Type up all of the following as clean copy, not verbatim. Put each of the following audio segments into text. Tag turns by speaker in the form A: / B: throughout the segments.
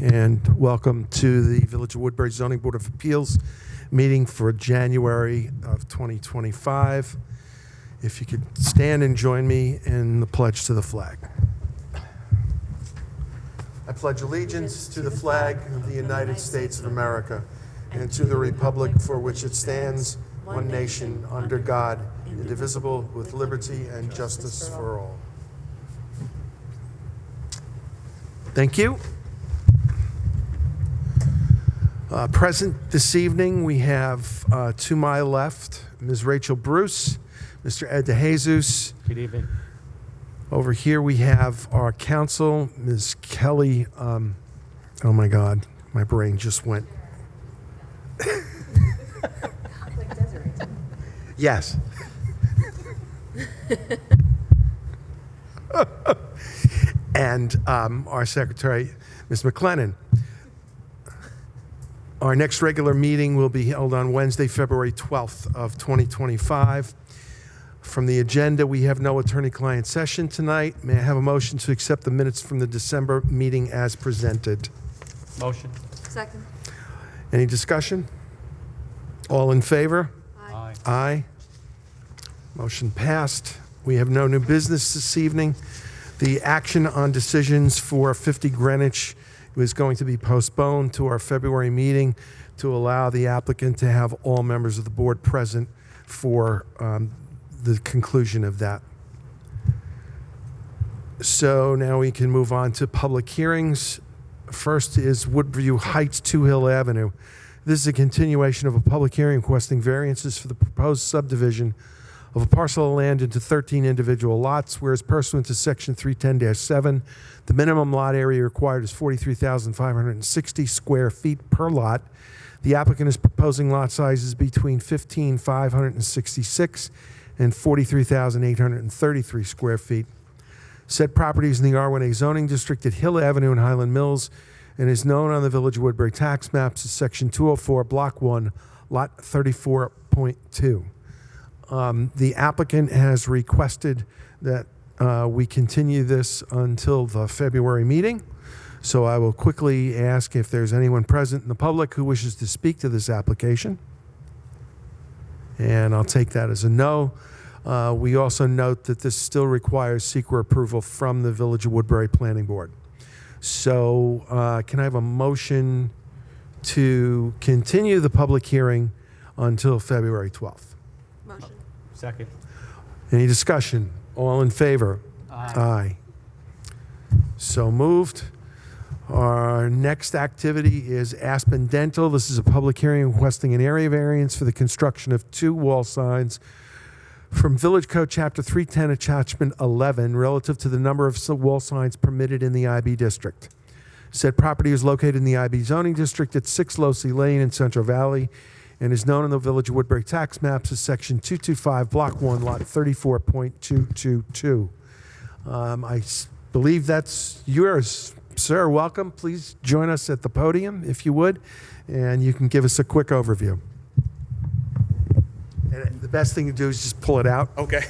A: And welcome to the Village of Woodbury Zoning Board of Appeals meeting for January of 2025. If you could stand and join me in the pledge to the flag. I pledge allegiance to the flag of the United States of America and to the republic for which it stands, one nation, under God, indivisible, with liberty and justice for all. Thank you. Present this evening, we have to my left, Ms. Rachel Bruce, Mr. Ed DeJesus.
B: Good evening.
A: Over here we have our counsel, Ms. Kelly. Oh my God, my brain just went.
C: Like Desiree.
A: Yes. And our secretary, Ms. McLennan. Our next regular meeting will be held on Wednesday, February 12th of 2025. From the agenda, we have no attorney-client session tonight. May I have a motion to accept the minutes from the December meeting as presented?
B: Motion.
C: Second.
A: Any discussion? All in favor?
B: Aye.
A: Aye. Motion passed. We have no new business this evening. The action on decisions for 50 Greenwich is going to be postponed to our February meeting to allow the applicant to have all members of the board present for the conclusion of that. So now we can move on to public hearings. First is Woodview Heights, 2 Hill Avenue. This is a continuation of a public hearing requesting variances for the proposed subdivision of a parcel of land into 13 individual lots, whereas pursuant to Section 310-7, the minimum lot area required is 43,560 square feet per lot. The applicant is proposing lot sizes between 15,566 and 43,833 square feet. Said property is in the R1A zoning district at Hill Avenue and Highland Mills and is known on the Village of Woodbury tax maps as Section 204, Block 1, Lot 34.2. The applicant has requested that we continue this until the February meeting. So I will quickly ask if there's anyone present in the public who wishes to speak to this application. And I'll take that as a no. We also note that this still requires secret approval from the Village of Woodbury Planning Board. So can I have a motion to continue the public hearing until February 12th?
C: Motion.
B: Second.
A: Any discussion? All in favor?
B: Aye.
A: So moved. Our next activity is Aspen Dental. This is a public hearing requesting an area variance for the construction of 2 wall signs from Village Code Chapter 310, Attachment 11, relative to the number of wall signs permitted in the IB district. Said property is located in the IB zoning district at 6 Losey Lane in Central Valley and is known in the Village of Woodbury tax maps as Section 225, Block 1, Lot 34.222. I believe that's yours, sir. Welcome. Please join us at the podium, if you would, and you can give us a quick overview. And the best thing to do is just pull it out.
D: Okay.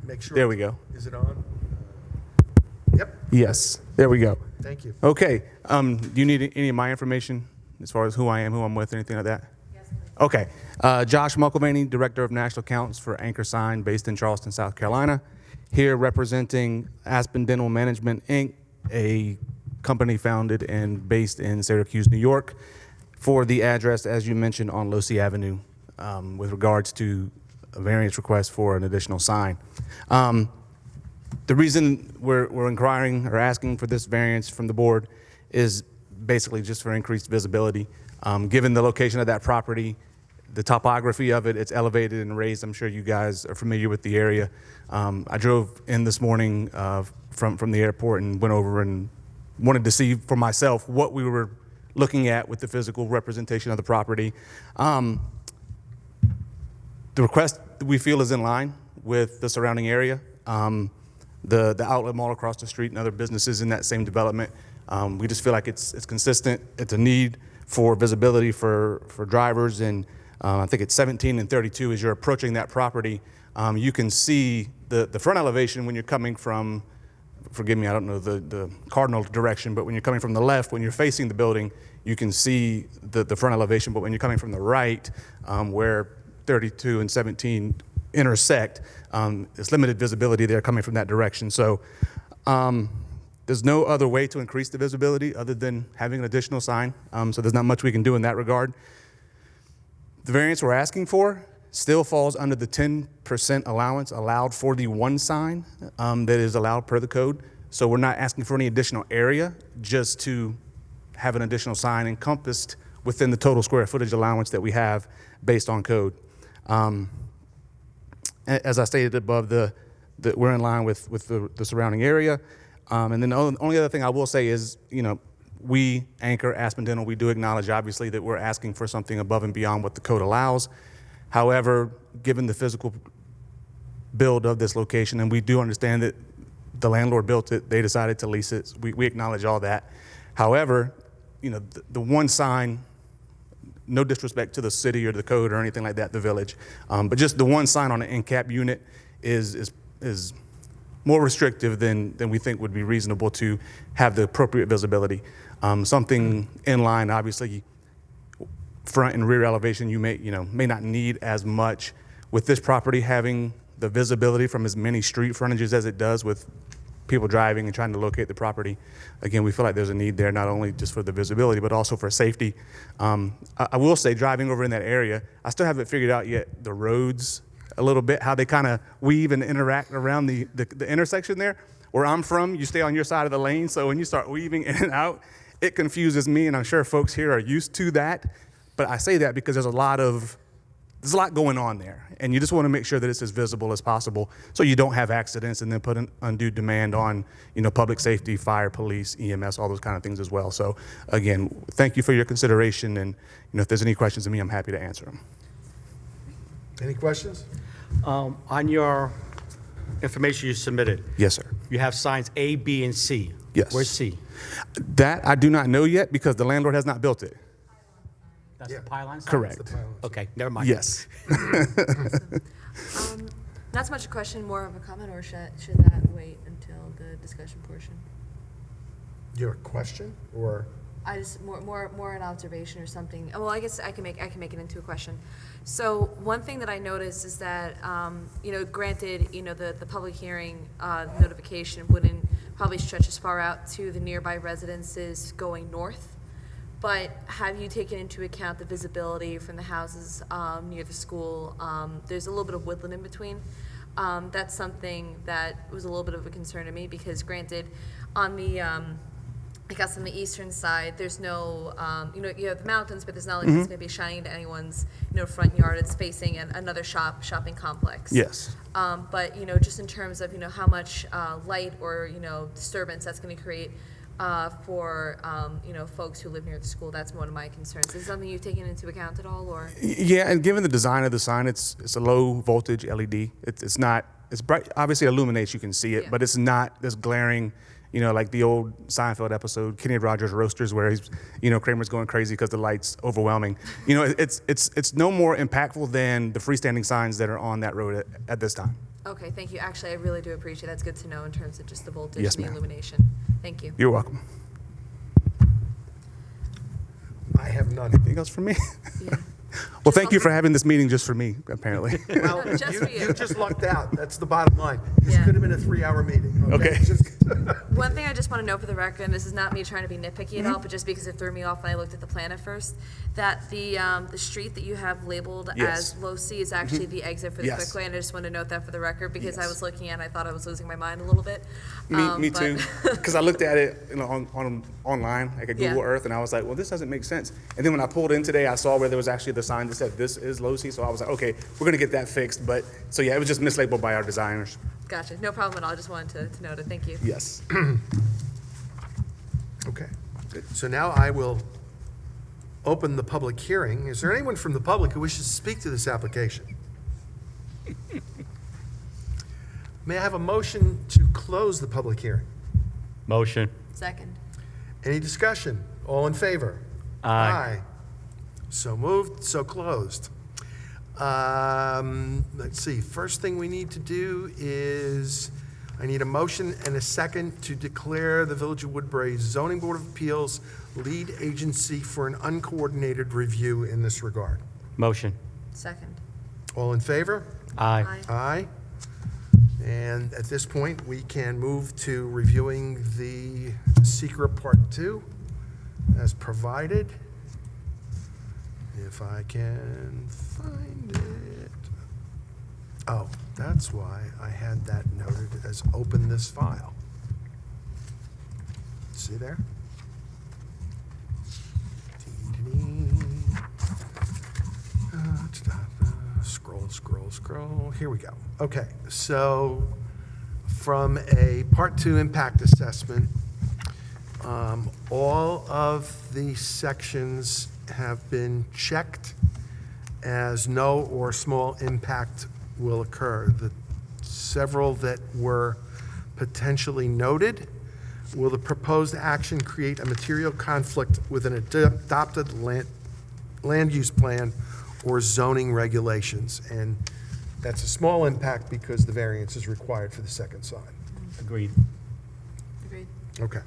A: Make sure.
D: There we go.
A: Is it on? Yep.
D: Yes. There we go.
A: Thank you.
D: Okay. Do you need any of my information as far as who I am, who I'm with, anything like that?
C: Yes, please.
D: Okay. Josh Muckelvaney, Director of National Accounts for Anchor Sign, based in Charleston, South Carolina. Here representing Aspen Dental Management, Inc., a company founded and based in Syracuse, New York, for the address, as you mentioned, on Losey Avenue, with regards to a variance request for an additional sign. The reason we're inquiring or asking for this variance from the board is basically just for increased visibility. Given the location of that property, the topography of it, it's elevated and raised. I'm sure you guys are familiar with the area. I drove in this morning from the airport and went over and wanted to see for myself what we were looking at with the physical representation of the property. The request we feel is in line with the surrounding area. The outlet mall across the street and other businesses in that same development. We just feel like it's consistent. It's a need for visibility for drivers, and I think it's 17 and 32 as you're approaching that property. You can see the front elevation when you're coming from forgive me, I don't know the cardinal direction, but when you're coming from the left, when you're facing the building, you can see the front elevation, but when you're coming from the right, where 32 and 17 intersect, it's limited visibility there coming from that direction. So there's no other way to increase the visibility other than having an additional sign. So there's not much we can do in that regard. The variance we're asking for still falls under the 10% allowance allowed for the one sign that is allowed per the code. So we're not asking for any additional area, just to have an additional sign encompassed within the total square footage allowance that we have based on code. As I stated above, we're in line with the surrounding area. And then the only other thing I will say is, we, Anchor, Aspen Dental, we do acknowledge, obviously, that we're asking for something above and beyond what the code allows. However, given the physical build of this location, and we do understand that the landlord built it, they decided to lease it. We acknowledge all that. However, the one sign, no disrespect to the city or the code or anything like that, the village, but just the one sign on an end cap unit is more restrictive than we think would be reasonable to have the appropriate visibility. Something in line, obviously, front and rear elevation, you may not need as much. With this property having the visibility from as many street frontages as it does, with people driving and trying to locate the property, again, we feel like there's a need there, not only just for the visibility, but also for safety. I will say, driving over in that area, I still haven't figured out yet the roads a little bit, how they kind of weave and interact around the intersection there. Where I'm from, you stay on your side of the lane, so when you start weaving in and out, it confuses me, and I'm sure folks here are used to that. But I say that because there's a lot going on there, and you just want to make sure that it's as visible as possible so you don't have accidents and then put an undue demand on, public safety, fire, police, EMS, all those kind of things as well. So again, thank you for your consideration, and if there's any questions to me, I'm happy to answer them.
A: Any questions?
B: On your information you submitted,
D: Yes, sir.
B: you have signs A, B, and C.
D: Yes.
B: Where's C?
D: That I do not know yet because the landlord has not built it.
B: That's
A: Yeah.
B: the pylon sign?
D: Correct.
B: Okay, never mind.
D: Yes.
C: Not so much a question, more of a comment, or should that wait until the discussion portion?
A: Your question, or?
C: I just more an observation or something. Well, I guess I can make it into a question. So one thing that I noticed is that granted, the public hearing notification wouldn't probably stretch as far out to the nearby residences going north. But have you taken into account the visibility from the houses near the school? There's a little bit of woodland in between. That's something that was a little bit of a concern to me because, granted, on the I guess on the eastern side, there's no, you have the mountains, but there's not like it's going to be shining into anyone's, front yard. It's facing another shopping complex.
D: Yes.
C: But just in terms of how much light or disturbance that's going to create for folks who live near the school, that's one of my concerns. Is it something you've taken into account at all, or?
D: Yeah, and given the design of the sign, it's a low voltage LED. It's bright. Obviously, illuminates, you can see it,
C: Yeah.
D: but it's not this glaring. Like the old Seinfeld episode, Kenny Rogers Roasters, where he's, Kramer's going crazy because the light's overwhelming. It's no more impactful than the freestanding signs that are on that road at this time.
C: Okay, thank you. Actually, I really do appreciate that's good to know in terms of just the voltage
D: Yes,
C: and the
D: ma'am.
C: illumination. Thank you.
D: You're welcome.
A: I have none.
D: Anything else from me?
C: Yeah.
D: Well, thank you for having this meeting just for me, apparently.
A: Well,
C: No, just for you.
A: you just lucked out. That's the bottom line. This
C: Yeah.
A: could have been a 3-hour meeting.
D: Okay.
A: Just-
C: One thing I just want to know for the record, and this is not me trying to be nitpicky at all, but just because it threw me off when I looked at the plan at first, that the street that you have labeled
D: Yes.
C: as low C is actually the exit for the
D: Yes.
C: quickway, and I just want to note that for the record because I
D: Yes.
C: was looking at it, I thought I was losing my mind a little bit.
D: Me
C: But-
D: too. Because I looked at it online, like at Google
C: Yeah.
D: Earth, and I was like, well, this doesn't make sense. And then when I pulled in today, I saw where there was actually the sign that said this is low C. So I was like, okay, we're going to get that fixed. But so yeah, it was just mislabeled by our designers.
C: Gotcha, no problem at all. I just wanted to note it. Thank you.
D: Yes.
A: Okay. So now I will open the public hearing. Is there anyone from the public who wishes to speak to this application? May I have a motion to close the public hearing?
B: Motion.
C: Second.
A: Any discussion? All in favor?
B: Aye.
A: So moved, so closed. Let's see, first thing we need to do is I need a motion and a second to declare the Village of Woodbury Zoning Board of Appeals lead agency for an uncoordinated review in this regard.
B: Motion.
C: Second.
A: All in favor?
B: Aye.
A: Aye. And at this point, we can move to reviewing the secret Part 2 as provided. If I can find it. Oh, that's why I had that noted as open this file. See there? Scroll, scroll, scroll. Here we go. Okay, so from a Part 2 impact assessment, all of the sections have been checked as no or small impact will occur. The several that were potentially noted, will the proposed action create a material conflict with an adopted land use plan or zoning regulations? And that's a small impact because the variance is required for the second sign.
B: Agreed.
C: Agreed.
A: Okay.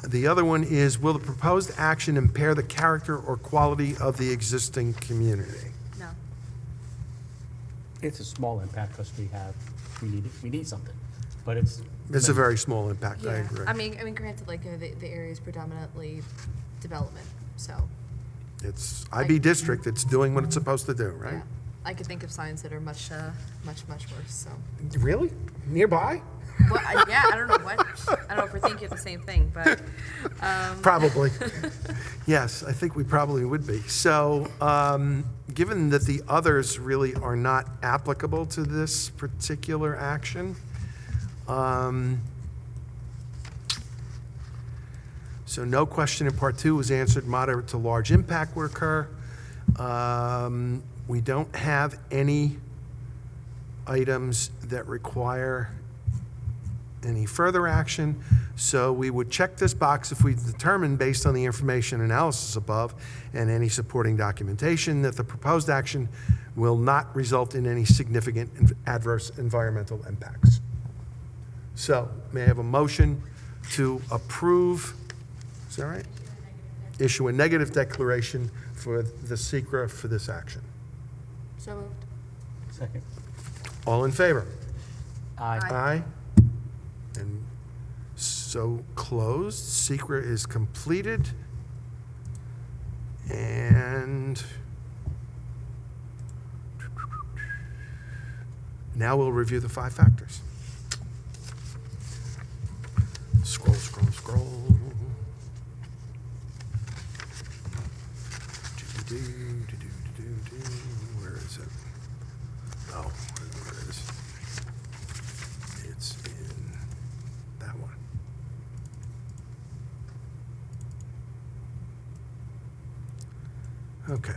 A: The other one is, will the proposed action impair the character or quality of the existing community?
C: No.
B: It's a small impact because we need something, but it's.
A: It's a very small impact, I
C: Yeah.
A: agree.
C: I mean, granted, like, the area is predominantly development, so.
A: It's IB district, it's doing what it's supposed to do, right?
C: Yeah. I could think of signs that are much worse, so.
A: Really? Nearby?
C: Well, yeah, I don't know if we're thinking of the same thing, but,
A: Probably. Yes, I think we probably would be. So, given that the others really are not applicable to this particular action, so no question in Part 2 was answered, moderate to large impact would occur. We don't have any items that require any further action, so we would check this box if we determine, based on the information analysis above and any supporting documentation, that the proposed action will not result in any significant adverse environmental impacts. So, may I have a motion to approve, is that right? Issue a negative declaration for the SECRA for this action.
C: so moved.
B: Second.
A: All in favor?
B: Aye.
A: Aye. And so closed. SECRA is completed. And now we'll review the 5 factors. Scroll, scroll, scroll. Where is it? Oh, where it is. It's in that one. Okay.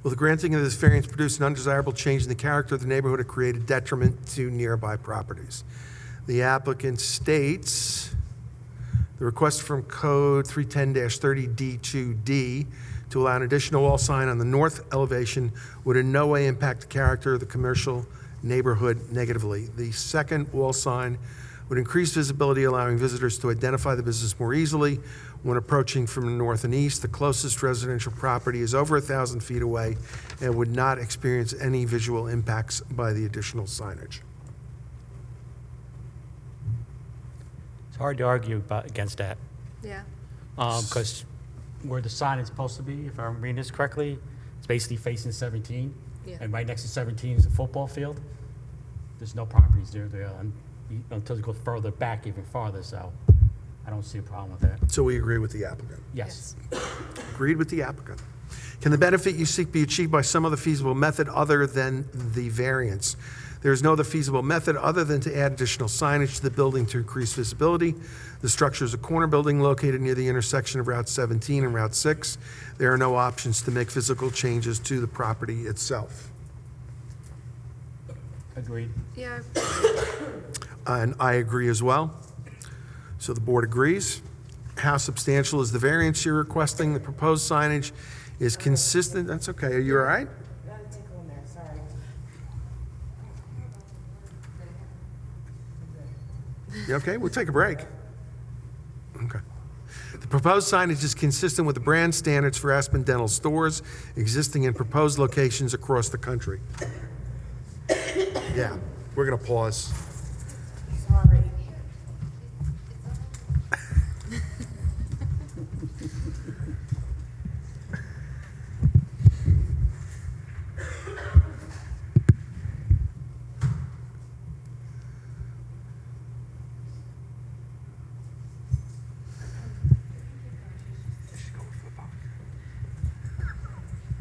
A: Will the granting of this variance produce an undesirable change in the character of the neighborhood or create a detriment to nearby properties? The applicant states, the request from Code 310-30D2D to allow an additional wall sign on the north elevation would in no way impact the character of the commercial neighborhood negatively. The second wall sign would increase visibility, allowing visitors to identify the business more easily when approaching from the north and east. The closest residential property is over 1,000 feet away and would not experience any visual impacts by the additional signage.
B: It's hard to argue against that,
C: Yeah.
B: because where the sign is supposed to be, if I'm reading this correctly, it's basically facing 17.
C: Yeah.
B: And right next to 17 is a football field. There's no properties there until you go further back, even farther, so I don't see a problem with that.
A: So we agree with the applicant.
B: Yes.
A: Agreed with the applicant. Can the benefit you seek be achieved by some other feasible method other than the variance? There is no other feasible method other than to add additional signage to the building to increase visibility. The structure is a corner building located near the intersection of Route 17 and Route 6. There are no options to make physical changes to the property itself.
B: Agreed.
C: Yeah.
A: And I agree as well. So the board agrees. How substantial is the variance you're requesting? The proposed signage is consistent. That's okay. Are you all right? You okay? We'll take a break. Okay. The proposed signage is consistent with the brand standards for Aspen Dental stores existing in proposed locations across the country. Yeah, we're going to pause.
C: Sorry.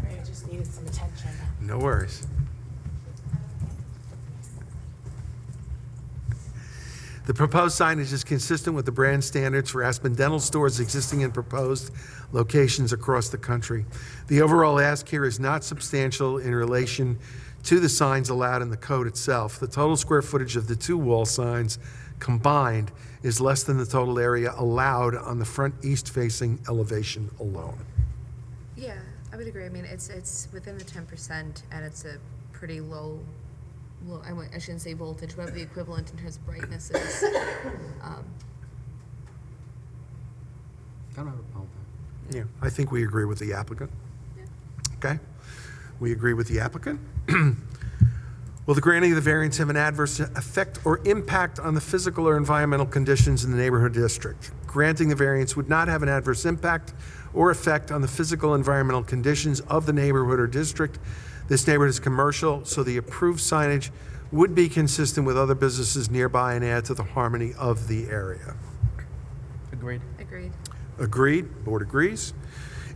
E: I just needed some attention.
A: No worries. The proposed signage is consistent with the brand standards for Aspen Dental stores existing in proposed locations across the country. The overall ask here is not substantial in relation to the signs allowed in the code itself. The total square footage of the two wall signs combined is less than the total area allowed on the front east-facing elevation alone.
C: Yeah, I would agree. I mean, it's within the 10%, and it's a pretty low, I shouldn't say voltage, whatever the equivalent in terms of brightness is.
B: I don't have a problem with
A: Yeah, I think we agree with the applicant.
C: Yeah.
A: Okay? We agree with the applicant. Will the granting of the variance have an adverse effect or impact on the physical or environmental conditions in the neighborhood district? Granting the variance would not have an adverse impact or effect on the physical environmental conditions of the neighborhood or district. This neighborhood is commercial, so the approved signage would be consistent with other businesses nearby and add to the harmony of the area.
B: that. Agreed.
C: Agreed.
A: Agreed. Board agrees.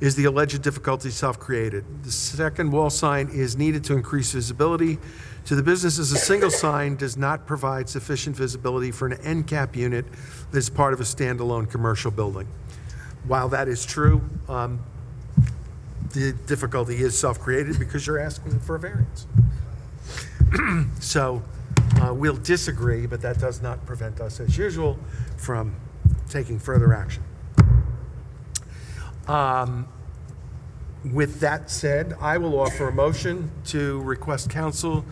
A: Is the alleged difficulty self-created? The second wall sign is needed to increase visibility to the businesses. A single sign does not provide sufficient visibility for an end cap unit that is part of a standalone commercial building. While that is true, the difficulty is self-created because you're asking for a variance. So we'll disagree, but that does not prevent us, as usual, from taking further action. With that said, I will offer a motion to request council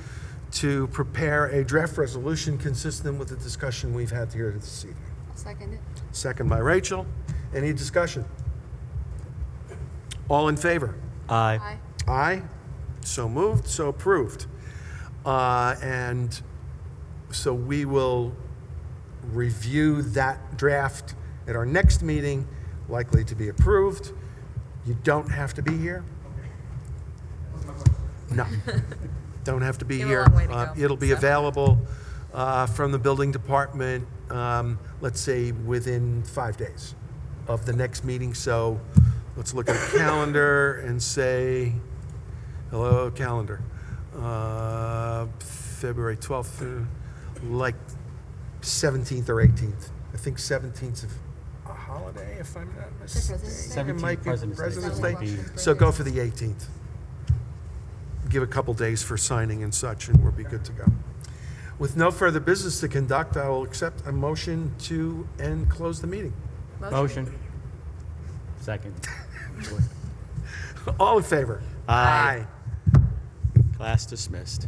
A: to prepare a draft resolution consistent with the discussion we've had here this evening.
C: I'll second it.
A: Second by Rachel. Any discussion? All in favor?
D: Aye.
C: Aye.
A: Aye. So moved, so approved. And so we will review that draft at our next meeting, likely to be approved. You don't have to be here. No, don't have to be
C: You have a
A: here.
C: long way to go,
A: It'll be
C: so.
A: available from the building department, let's say within 5 days of the next meeting. So let's look at a calendar and say, hello, calendar. February 12th, like 17th or 18th. I think 17th is a holiday, if I'm not mistaken.
C: President's Day.
A: It might be
B: President's Day.
A: President's
C: Sounds
A: Day.
C: like
A: So go for the 18th. Give a couple days for signing and such, and we'll be good to go. With no further business to conduct, I will accept a motion to end, close the meeting.
B: Motion. Second.
A: All in favor?
B: Aye. Class dismissed.